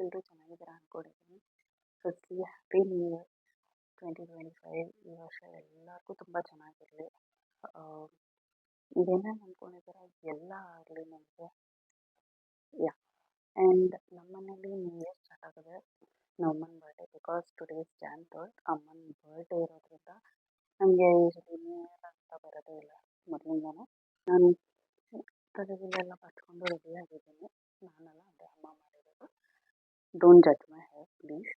ಎಲ್ಲರೂ ಚೆನ್ನಾಗಿದ್ದೀರಾ ಅಂದ್ಕೊಂಡಿದ್ದೀನಿ. Firstly happy new year 2025. ಈ ವರ್ಷ ಎಲ್ಲರಿಗೂ ತುಂಬ ಚೆನ್ನಾಗಿರಲಿ. ಇದೇನೇ ಅಂದ್ಕೊಂಡಿದ್ದೀರಾ ಎಲ್ಲ ಆಗಲಿ ನಿಮಗೆ. ಯಾ ಆ್ಯಂಡ್ ನಮ್ಮ ಮನೇಲಿ ನ್ಯೂ ಇಯರ್ ಸ್ಟಾರ್ಟ್ ಆಗಿದೆ ನಮ್ಮಮ್ಮನ birthday. Because today is Jan 3rd. ಅಮ್ಮನ ಬರ್ಡೇ ಇರೋದ್ರಿಂದ ನನಗೆ ಯೂಶಲಿ ನ್ಯೂ ಇಯರ್ ಅಂತ ಬರೋದೇ ಇಲ್ಲ. ಮೊದಲಿಂದನೂ ನಾನು ತಲೆಗೆಲ್ಲ ಹಚ್ಕೊಂಡು ರೆಡಿ ಆಗಿದ್ದೀನಿ. ನಾನಲ್ಲ, ಅಂದರೆ ಅಮ್ಮ ಮಾಡಿರೋದು. Don't judge my hair please.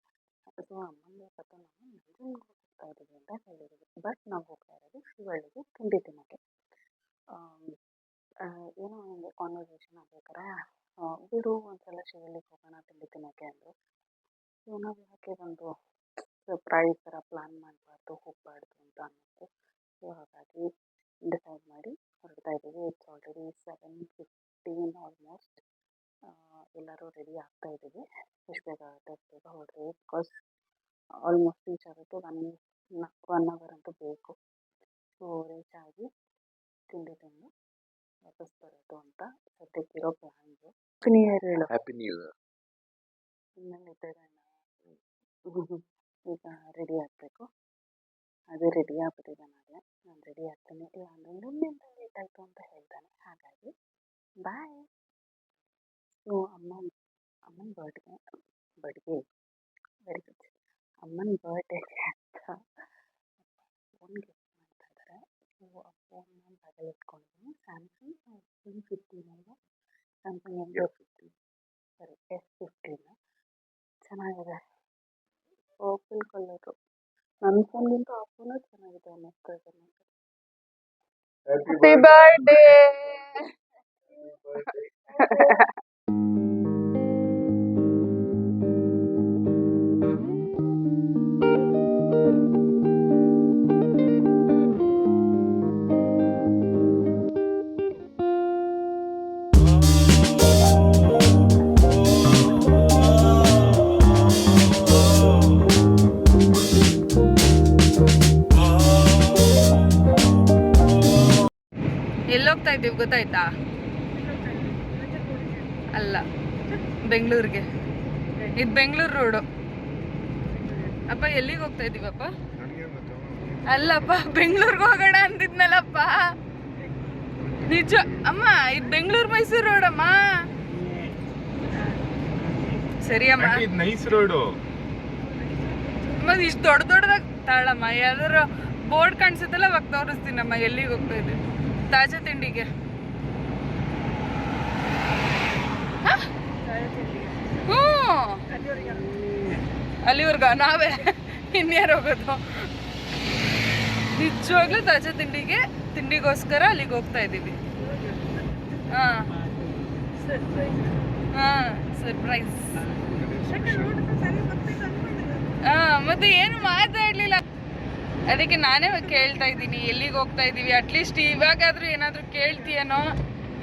So ಅಮ್ಮನ ಇವತ್ತು ನಾವು ನಂಜನಗೂಡಿಗೆ ಹೋಗ್ತಾ ಇದ್ದೀವಿ ಅಂತ ಹೇಳಿದ್ದೀವಿ. ಬಟ್ ನಾವು ಹೋಗ್ತಾ ಇರೋದು ಶಿವಳ್ಳಿಗೆ ತಿಂಡಿ ತಿನ್ನೋಕ್ಕೆ. ಏನೋ ನನಗೆ ಕಾನ್ವರ್ಸೇಷನ್ ಆಗಬೇಕಾರೆ ಬಿಡು ಒಂದ್ಸಲ ಶಿವಳ್ಳಿಗೆ ಹೋಗೋಣ ತಿಂಡಿ ತಿನ್ನೋಕ್ಕೆ ಅಂದರು. ಸೊ ನಾವು ಯಾಕೆ ಒಂದು ಸರ್ಪ್ರೈಸ್ ಥರ ಪ್ಲ್ಯಾನ್ ಮಾಡಬಾರ್ದು, ಹೋಗಬಾರ್ದು ಅಂತ ಅನ್ನಿಸ್ತು. ಸೊ ಹಾಗಾಗಿ ಡಿಸೈಡ್ ಮಾಡಿ ಹೊರಡ್ತಾ ಇದ್ದೀವಿ. It's already 7:15 almost. ಎಲ್ಲರೂ ರೆಡಿ ಆಗ್ತಾ ಇದ್ದೀವಿ. ಎಷ್ಟು ಬೇಗ ಆಗುತ್ತೆ ಅಷ್ಟು ಬೇಗ ಹೊರಡ್ರಿ. ಬಿಕಾಸ್ ಆಲ್ಮೋಸ್ಟ್ ರೀಚ್ ಆಗುತ್ತೆ 1 hour ಅಂತೂ ಬೇಕು. ಸೊ ರೀಚ್ ಆಗಿ ತಿಂಡಿ ತಿಂದು ವಾಪಸ್ ಬರೋದು ಅಂತ ಸದ್ಯಕ್ಕಿರೋ ಪ್ಲ್ಯಾನ್ಸು. ಹ್ಯಾಪಿ ನ್ಯೂ ಇಯರ್ ಹೇಳು. Happy new year. ಇನ್ನೇನು ಇದ್ದೇನೆ. ಈಗ ರೆಡಿ ಆಗಬೇಕು. ಅದೇ ರೆಡಿ ಆಗ್ಬಿಟ್ಟಿದ್ದಾನೆ. ನಾನು ರೆಡಿ ಆಗ್ತೀನಿ. ಇಲ್ಲ ಅಂದರೆ ನಿನ್ನಿಂದ ಲೇಟ್ ಆಯಿತು ಅಂತ ಹೇಳ್ತಾನೆ. ಹಾಗಾಗಿ ಬಾಯ್. ಸೊ ಅಮ್ಮನ ಬರ್ಡ್ಗೆ ವೆರಿ ಗುಡ್. ಅಮ್ಮನ ಬರ್ಡೇಗೆ ಅಂತ ಫೋನ್ ಗಿಫ್ಟ್ ಮಾಡ್ತಾ ಇದ್ದಾರೆ. ಸೊ ಆ ಫೋನ್ನ ಬ್ಯಾಗಲ್ಲಿ ಇಟ್ಕೊಂಡಿದ್ದೀನಿ. ಸ್ಯಾಮ್ಸಂಗ್ S15 ಅಲ್ವಾ, ಸ್ಯಾಮ್ಸಂಗ್ S15 ಚೆನ್ನಾಗಿದೆ. Purple colour. ನನ್ನ ಫೋನ್ಗಿಂತ ಆ ಫೋನು ಚೆನ್ನಾಗಿದೆ ಅನ್ನಿಸ್ತಾ ಇದೆ ನನಗೆ. Happy birthday. ಎಲ್ಲೋಗ್ತಾ ಇದ್ದೀವಿ ಗೊತ್ತಾಯ್ತಾ? ಅಲ್ಲ, ಬೆಂಗಳೂರಿಗೆ. ಇದು ಬೆಂಗಳೂರು ರೋಡು. ಅಪ್ಪ ಎಲ್ಲಿಗೆ ಹೋಗ್ತಾ ಇದ್ದೀವಪ್ಪ? ಅಲ್ಲಪ್ಪ, ಬೆಂಗಳೂರಿಗೆ ಹೋಗೋಣ ಅಂತಿದ್ನಲ್ಲಪ್ಪ. ನಿಜ ಅಮ್ಮ, ಇದು ಬೆಂಗಳೂರು ಮೈಸೂರು ರೋಡಮ್ಮ. ಸರಿ ಅಮ್ಮ, ನೈಸ್ ರೋಡು. ಮತ್ತೆ ಇಷ್ಟು ದೊಡ್ಡದಾಗ ತಾಳಮ್ಮ. ಯಾವ್ದಾರು ಬೋರ್ಡ್ ಕಾಣಿಸುತ್ತಲ್ಲ ಅವಾಗ ತೋರಿಸ್ತೀನಮ್ಮ ಎಲ್ಲಿಗೆ ಹೋಗ್ತಾ ಇದ್ದೀವಿ. ತಾಜಾ ತಿಂಡಿಗೆ. ಹ್ಞೂ, ಅಲ್ಲಿವರ್ಗ ನಾವೇ ಇನ್ಯಾರು ಹೋಗೋದು. ನಿಜವಾಗ್ಲೂ ತಾಜಾ ತಿಂಡಿಗೋಸ್ಕರ ಅಲ್ಲಿಗೆ ಹೋಗ್ತಾ ಇದ್ದೀವಿ. ಹಾಂ ಸರ್ಪ್ರೈಸ್. ಮತ್ತೆ ಏನು ಮಾತಾಡಲಿಲ್ಲ. ಅದಕ್ಕೆ ನಾನೇ ಕೇಳ್ತಾ ಇದ್ದೀನಿ ಎಲ್ಲಿಗೆ ಹೋಗ್ತಾ ಇದ್ದೀವಿ. ಅಟ್ಲೀಸ್ಟ್ ಇವಾಗಾದರೂ ಏನಾದರೂ ಕೇಳ್ತೀಯನೋ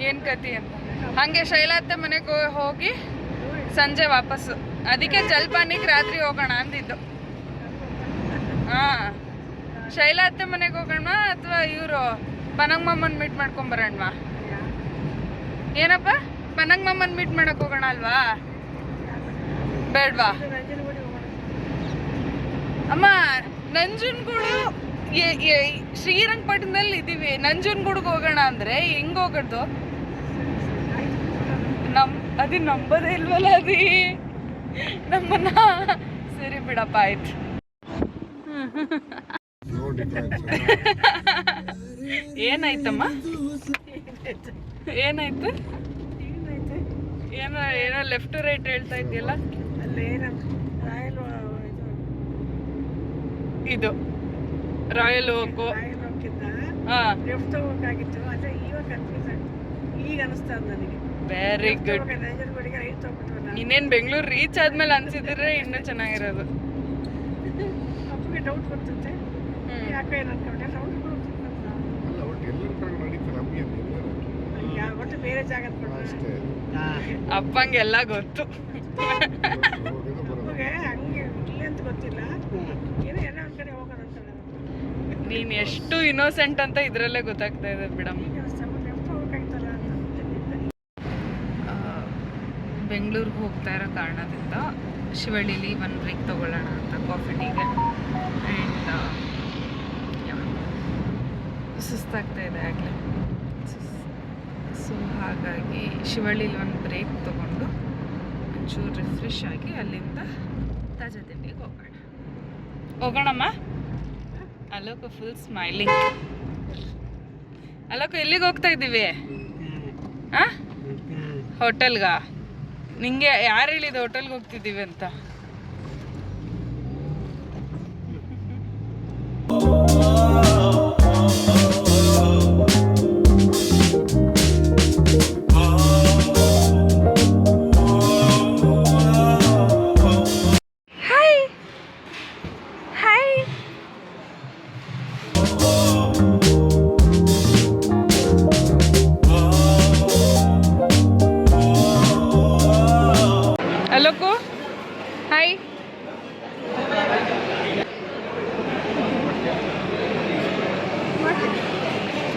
ಏನು ಕತಿ ಅಂತ. ಹಾಗೆ ಶೈಲಾತ್ತೆ ಮನೆಗೆ ಹೋಗಿ ಸಂಜೆ ವಾಪಸ್ಸು. ಅದಕ್ಕೆ ಜಲ್ಪಾನಿಗೆ ರಾತ್ರಿ ಹೋಗೋಣ ಅಂದಿದ್ದು. ಹಾಂ, ಶೈಲಾತ್ತೆ ಮನೆಗೆ ಹೋಗೋಣ ಅಥವಾ ಇವರು ಪನಂಗಮ್ಮನ ಮೀಟ್ ಮಾಡ್ಕೊಂಬರೋಣವಾ? ಏನಪ್ಪ, ಪನಂಗಮ್ಮನ ಮೀಟ್ ಮಾಡಕ್ಕೆ ಹೋಗೋಣ ಅಲ್ವಾ? ಬೇಡವಾ ಅಮ್ಮ? ನಂಜನಗೂಡು ಶ್ರೀರಂಗಪಟ್ಟಣದಲ್ಲಿ ಇದ್ದೀವಿ. ನಂಜನಗೂಡಿಗೆ ಹೋಗೋಣ ಅಂದರೆ ಹೆಂಗೆ ಹೋಗೋದು? ಅದು ನಂಬದೇ ಇಲ್ವಲ್ಲ ಅದು ನಮ್ಮನ್ನ. ಸರಿ ಬಿಡಪ್ಪ, ಆಯ್ತು. ಏನಾಯ್ತಮ್ಮ? ಏನಾಯ್ತು? ಏನೋ ಲೆಫ್ಟ್ ರೈಟ್ ಹೇಳ್ತಾ ಇದೆಯಲ್ಲ. ಇದು ರಾಯಲ್ ಓಕು. Very good. ಇನ್ನೇನು ಬೆಂಗಳೂರು ರೀಚ್ ಆದ್ಮೇಲೆ ಅನ್ಸಿದ್ರೆ ಇನ್ನೂ ಚೆನ್ನಾಗಿರೋದು. ಅಪ್ಪಂಗೆಲ್ಲ ಗೊತ್ತು. ನೀನ್ ಎಷ್ಟು ಇನ್ನೋಸೆಂಟ್ ಅಂತ ಇದ್ರಲ್ಲೇ ಗೊತ್ತಾಗ್ತಾ ಇದೆ ಬಿಡಮ್ಮ. ಬೆಂಗಳೂರಿಗೆ ಹೋಗ್ತಾ ಇರೋ ಕಾರಣದಿಂದ ಶಿವಳ್ಳಿಲಿ 1 ಬ್ರೇಕ್ ತೊಗೊಳ್ಳೋಣ ಅಂತ ಕಾಫಿ ಟೀಗೆ. ಆ್ಯಂಡ್ ಸುಸ್ತಾಗ್ತಾ ಇದೆ ಆಗಲೇ. ಸೊ ಹಾಗಾಗಿ ಶಿವಳ್ಳಿಲಿ 1 ಬ್ರೇಕ್ ತೊಗೊಂಡು ಒಂಚೂರು ರಿಫ್ರೆಶ್ ಆಗಿ ಅಲ್ಲಿಂದ ತಾಜಾ ತಿಂಡಿಗೆ ಹೋಗೋಣಮ್ಮ. ಅಲೋಕ ಫುಲ್ ಸ್ಮೈಲಿಂಗ್. ಅಲೋಕ ಎಲ್ಲಿಗೆ ಹೋಗ್ತಾ ಇದ್ದೀವಿ? ಹಾಂ, ಹೋಟೆಲ್ಗಾ? ನಿಂಗೆ ಯಾರು ಹೇಳಿದ ಹೋಟೆಲ್ಗೆ ಹೋಗ್ತಿದ್ದೀವಿ ಅಂತ? Hi hi. ಅಲೋಕು ಹಾಯ್.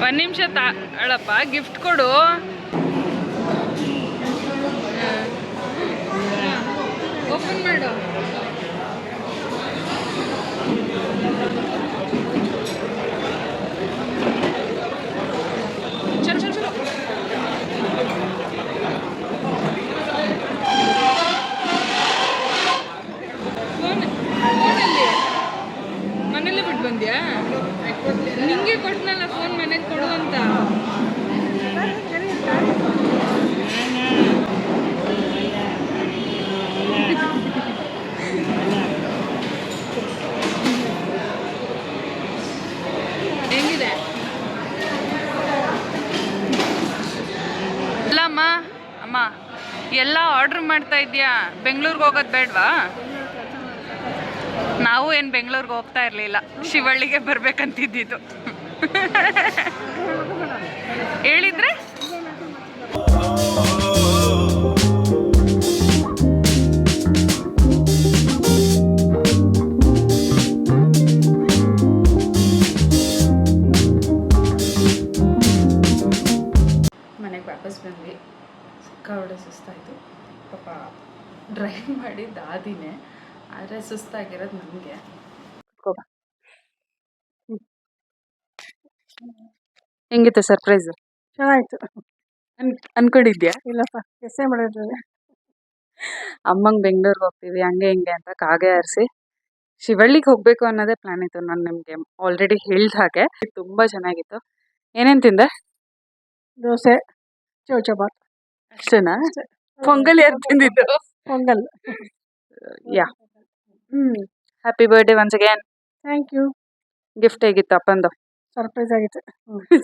ಒಂದು ನಿಮಿಷ ಅಳಪ್ಪ, ಗಿಫ್ಟ್ ಕೊಡು. ಓಪನ್ ಮಾಡು. ಚಲೋ ಚಲೋ ಚಲೋ. ಫೋನಲ್ಲಿ ಮನೇಲಿ ಬಿಟ್ಟು ಬಂದ್ಯಾ? ನಿಂಗೆ ಕೊಟ್ಟನಲ್ಲ ಫೋನ್ ಮನೆಗೆ ಕೊಡು ಅಂತ. ಹೆಂಗಿದೆ? ಇಲ್ಲ ಅಮ್ಮ, ಅಮ್ಮ ಎಲ್ಲ ಆರ್ಡ್ರ್ ಮಾಡ್ತಾ ಇದೆಯಾ? ಬೆಂಗಳೂರಿಗೆ ಹೋಗೋದು ಬೇಡವಾ? ನಾವು ಏನು ಬೆಂಗಳೂರಿಗೆ ಹೋಗ್ತಾ ಇರಲಿಲ್ಲ, ಶಿವಳ್ಳಿಗೆ ಬರ್ಬೇಕಂತಿದ್ದಿದ್ದು. ಹೇಳಿದ್ರೆ ಮನೆಗೆ ವಾಪಸ್ ಬಂದ್ವಿ. ಸಿಕ್ಕಾಪಟ್ಟೆ ಸುಸ್ತಾಯಿತು. ಪಾಪ ಡ್ರೈವ್ ಮಾಡಿ ದಾದಿನೇ, ಆದರೆ ಸುಸ್ತಾಗಿರೋದು ನನಗೆ. ಹೆಂಗಿತ್ತು ಸರ್ಪ್ರೈಸು? ಚೆನ್ನಾಗಿತ್ತು. ಅನ್ಕೊಂಡಿದ್ಯಾ? ಇಲ್ಲಪ್ಪ, ಎಸ್ಸೇ ಮಾಡಿರ್ತದೆ. ಅಮ್ಮಂಗೆ ಬೆಂಗಳೂರಿಗೆ ಹೋಗ್ತೀವಿ ಹಂಗೆ ಹಿಂಗೆ ಅಂತ ಕಾಗೆ ಆರಿಸಿ ಶಿವಳ್ಳಿಗೆ ಹೋಗಬೇಕು ಅನ್ನೋದೇ ಪ್ಲಾನ್ ಇತ್ತು. ನಾನು ನಿಮಗೆ ಆಲ್ರೆಡಿ ಹೇಳಿದ ಹಾಗೆ ತುಂಬ ಚೆನ್ನಾಗಿತ್ತು. ಏನೇನು ತಿಂದೆ? ದೋಸೆ, ಚೌಚೌಬಾತ್ ಅಷ್ಟೇನಾ? ಪೊಂಗಲ್ ಯಾರು ತಿಂದಿದ್ದು? Pongal. Yeah. Happy birthday once again. Thank you. Gift ಹೇಗಿತ್ತು ಅಪ್ಪಂದು? ಸರ್ಪ್ರೈಸ್ ಆಗಿತ್ತು.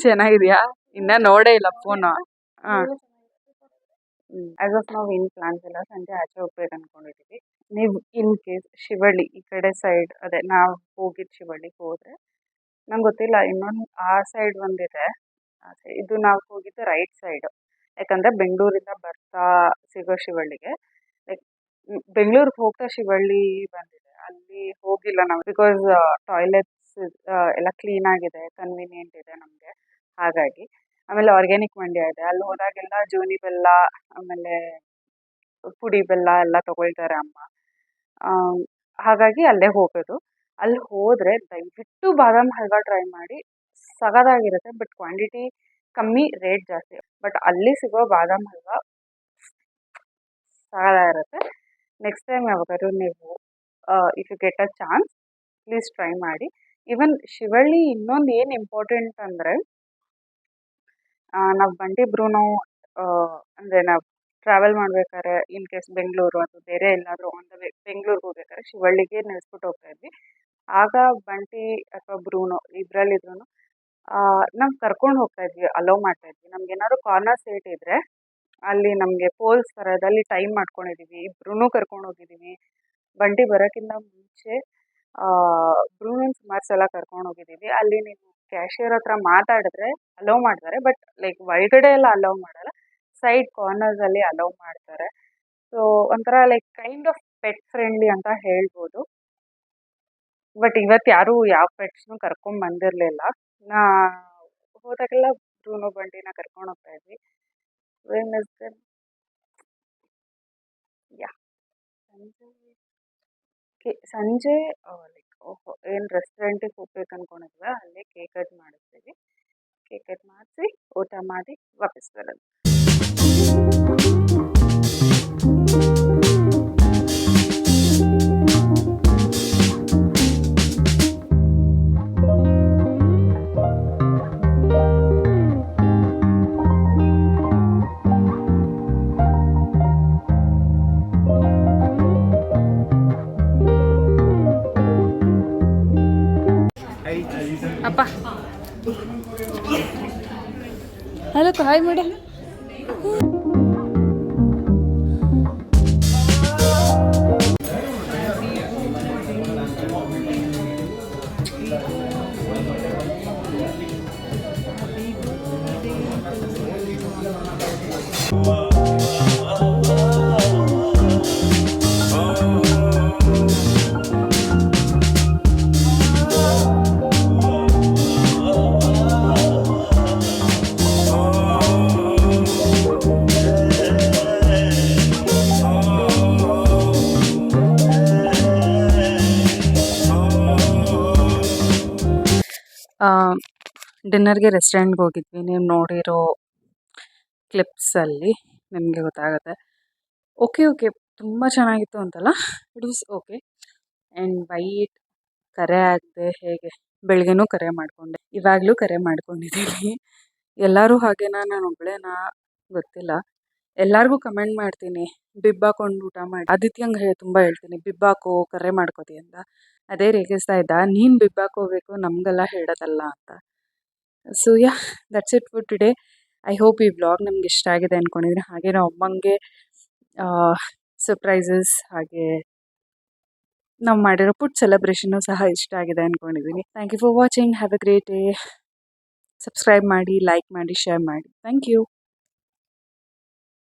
ಚೆನ್ನಾಗಿದೆಯಾ? ಇನ್ನ ನೋಡೇ ಇಲ್ಲ ಫೋನು. ಹಾಂ. ಆಸ್ ಆಫ್ ನಾವು ಏನು ಪ್ಲಾನ್ಸ್ ಇಲ್ಲ, ಸಂಜೆ ಆಚೆ ಹೋಗ್ಬೇಕು ಅಂದ್ಕೊಂಡಿದ್ದೀವಿ. ನೀವು ಇನ್ ಕೇಸ್ ಶಿವಳ್ಳಿ ಈ ಕಡೆ ಸೈಡ್, ಅದೇ ನಾವು ಹೋಗಿದ್ದು ಶಿವಳ್ಳಿಗೆ ಹೋದರೆ, ನಂಗೆ ಗೊತ್ತಿಲ್ಲ ಇನ್ನೊಂದು ಆ ಸೈಡ್ ಒಂದಿದೆ. ಇದು ನಾವು ಹೋಗಿದ್ದು ರೈಟ್ ಸೈಡು. ಯಾಕಂದರೆ ಬೆಂಗಳೂರಿಂದ ಬರ್ತಾ ಸಿಗೋ ಶಿವಳ್ಳಿಗೆ, ಲೈಕ್ ಬೆಂಗಳೂರಿಗೆ ಹೋಗ್ತಾ ಶಿವಳ್ಳಿ ಬಂದಿದೆ, ಅಲ್ಲಿ ಹೋಗಿಲ್ಲ ನಾವು. ಬಿಕಾಸ್ ಟಾಯ್ಲೆಟ್ಸ್ ಎಲ್ಲ ಕ್ಲೀನಾಗಿದೆ, ಕನ್ವೀನಿಯೆಂಟ್ ಇದೆ ನಮಗೆ. ಹಾಗಾಗಿ ಆಮೇಲೆ ಆರ್ಗ್ಯಾನಿಕ್ ಮಂಡ್ಯ ಇದೆ, ಅಲ್ಲಿ ಹೋದಾಗೆಲ್ಲ ಜೋನಿ ಬೆಲ್ಲ ಆಮೇಲೆ ಪುಡಿ ಬೆಲ್ಲ ಎಲ್ಲ ತೊಗೊಳ್ತಾರೆ ಅಮ್ಮ. ಹಾಗಾಗಿ ಅಲ್ಲೇ ಹೋಗೋದು. ಅಲ್ಲಿ ಹೋದರೆ ದಯವಿಟ್ಟು ಬಾದಾಮ್ ಹಲ್ವಾ ಟ್ರೈ ಮಾಡಿ, ಸಗದಾಗಿರುತ್ತೆ. ಬಟ್ ಕ್ವಾಂಟಿಟಿ ಕಮ್ಮಿ, ರೇಟ್ ಜಾಸ್ತಿ. ಬಟ್ ಅಲ್ಲಿ ಸಿಗೋ ಬಾದಾಮ್ ಹಲ್ವಾ ಸಗದಾಗಿರುತ್ತೆ. ನೆಕ್ಸ್ಟ್ ಟೈಮ್ ಯಾವಾಗಾದ್ರು ನೀವು if you get a chance, please try ಮಾಡಿ. ಈವನ್ ಶಿವಳ್ಳಿ ಇನ್ನೊಂದು ಏನು ಇಂಪಾರ್ಟೆಂಟ್ ಅಂದರೆ, ನಾವು ಬಂಡಿ ಬ್ರೂನೋ ಅಂದರೆ ನಾವು ಟ್ರಾವೆಲ್ ಮಾಡ್ಬೇಕಾದ್ರೆ ಇನ್ ಕೇಸ್ ಬೆಂಗಳೂರು ಅಥವಾ ಬೇರೆ ಎಲ್ಲಾದರೂ ಆನ್ ದ ವೇ ಬೆಂಗಳೂರಿಗೆ ಹೋಗ್ಬೇಕಾದ್ರೆ ಶಿವಳ್ಳಿಗೆ ನಿಲ್ಲಿಸ್ಬಿಟ್ಟು ಹೋಗ್ತಾ ಇದ್ವಿ. ಆಗ ಬಂಟಿ ಅಥವಾ ಬ್ರೂನೋ ಇಬ್ಬರಲ್ಲಿದ್ರೂ ನಾವು ಕರ್ಕೊಂಡು ಹೋಗ್ತಾ ಇದ್ವಿ, ಅಲೋ ಮಾಡ್ತಾ ಇದ್ವಿ. ನಮ್ಗೆ ಏನಾದ್ರು ಕಾರ್ನರ್ ಸೀಟ್ ಇದ್ದರೆ ಅಲ್ಲಿ ನಮಗೆ ಪೋಲ್ಸ್ ಥರದಲ್ಲಿ ಟೈಮ್ ಮಾಡ್ಕೊಂಡಿದ್ದೀವಿ. ಇಬ್ಬರೂ ಕರ್ಕೊಂಡು ಹೋಗಿದ್ದೀವಿ. ಬಂಟಿ ಬರೋಕ್ಕಿಂತ ಮುಂಚೆ ಬ್ರೂನೋನ ಸುಮಾರು ಸಲ ಕರ್ಕೊಂಡು ಹೋಗಿದ್ದೀವಿ. ಅಲ್ಲಿ ನೀವು ಕ್ಯಾಶಿಯರ್ ಹತ್ರ ಮಾತಾಡಿದ್ರೆ ಅಲೋ ಮಾಡ್ತಾರೆ, ಬಟ್ ಲೈಕ್ ಒಳಗಡೆ ಎಲ್ಲ ಅಲೋ ಮಾಡಲ್ಲ, ಸೈಡ್ ಕಾರ್ನರ್ಸಲ್ಲಿ ಅಲೋ ಮಾಡ್ತಾರೆ. ಸೊ ಒಂಥರ like kind of pet friendly ಅಂತ ಹೇಳ್ಬೋದು. ಬಟ್ ಇವತ್ತು ಯಾರೂ ಯಾವ ಪೆಟ್ಸ್ನೂ ಕರ್ಕೊಂಡು ಬಂದಿರಲಿಲ್ಲ. ನಾ ಹೋದಾಗೆಲ್ಲ ಬ್ರೂನೋ ಬಂಟಿನ ಕರ್ಕೊಂಡು ಹೋಗ್ತಾ ಇದ್ವಿ. ಸಂಜೆ ಲೈಕ್ ಏನು ರೆಸ್ಟೋರೆಂಟಿಗೆ ಹೋಗ್ಬೇಕು ಅನ್ಕೊಂಡಿದ್ವಿ ಅಲ್ಲೇ ಕೇಕ್ ಕಟ್ ಮಾಡಿಸ್ತೀವಿ. ಕೇಕ್ ಕಟ್ ಮಾಡಿಸಿ ಊಟ ಮಾಡಿ ವಾಪಸ್ ಬರೋದು. ಅಪ್ಪ ಹಲೋ ಹಾಯ್ ಮಾಡಿ. ಡಿನ್ನರ್ಗೆ ರೆಸ್ಟೋರೆಂಟ್ಗೆ ಹೋಗಿದ್ವಿ. ನೀವು ನೋಡಿರೋ ಕ್ಲಿಪ್ಸಲ್ಲಿ ನಿಮಗೆ ಗೊತ್ತಾಗುತ್ತೆ. ಓಕೆ ತುಂಬ ಚೆನ್ನಾಗಿತ್ತು ಅಂತಲ್ಲ, it was okay. And white ಕರೆ ಆಗದೆ ಹೇಗೆ ಬೆಳಗ್ಗೆನೂ ಕರೆ ಮಾಡಿಕೊಂಡೆ, ಇವಾಗಲೂ ಕರೆ ಮಾಡ್ಕೊಂಡಿದ್ದೀನಿ. ಎಲ್ಲರೂ ಹಾಗೇನಾ ನಾನು ಒಬ್ಬಳೇನಾ ಗೊತ್ತಿಲ್ಲ. ಎಲ್ಲರಿಗೂ ಕಮೆಂಟ್ ಮಾಡ್ತೀನಿ ಬಿಬ್ ಹಾಕೊಂಡು ಊಟ ಮಾಡಿ. ಆದಿತ್ಯಂಗೆ ತುಂಬ ಹೇಳ್ತೀನಿ ಬಿಬ್ ಹಾಕೋ ಕರೆ ಮಾಡ್ಕೋತಿ ಅಂತ. ಅದೇ ರೇಗಿಸ್ತಾ ಇದ್ದ, ನೀನು ಬಿಬ್ ಹಾಕೋಬೇಕು ನಮಗೆಲ್ಲ ಹೇಳೋದಲ್ಲ ಅಂತ. So yeah that's it for today. I hope ಈ ವ್ಲಾಗ್ ನಮ್ಗೆ ಇಷ್ಟ ಆಗಿದೆ ಅಂದ್ಕೊಂಡಿದ್ದೀನಿ. ಹಾಗೆ ನಾವು ಅಮ್ಮಂಗೆ ಸರ್ಪ್ರೈಸಸ್ ಹಾಗೆ ನಾವು ಮಾಡಿರೋ ಪುಟ್ ಸೆಲೆಬ್ರೇಷನ್ನು ಸಹ ಇಷ್ಟ ಆಗಿದೆ ಅಂದ್ಕೊಂಡಿದ್ದೀನಿ. Thank you for watching. Have a great day. Subscribe ಮಾಡಿ, ಲೈಕ್ ಮಾಡಿ, ಶೇರ್ ಮಾಡಿ. Thank you.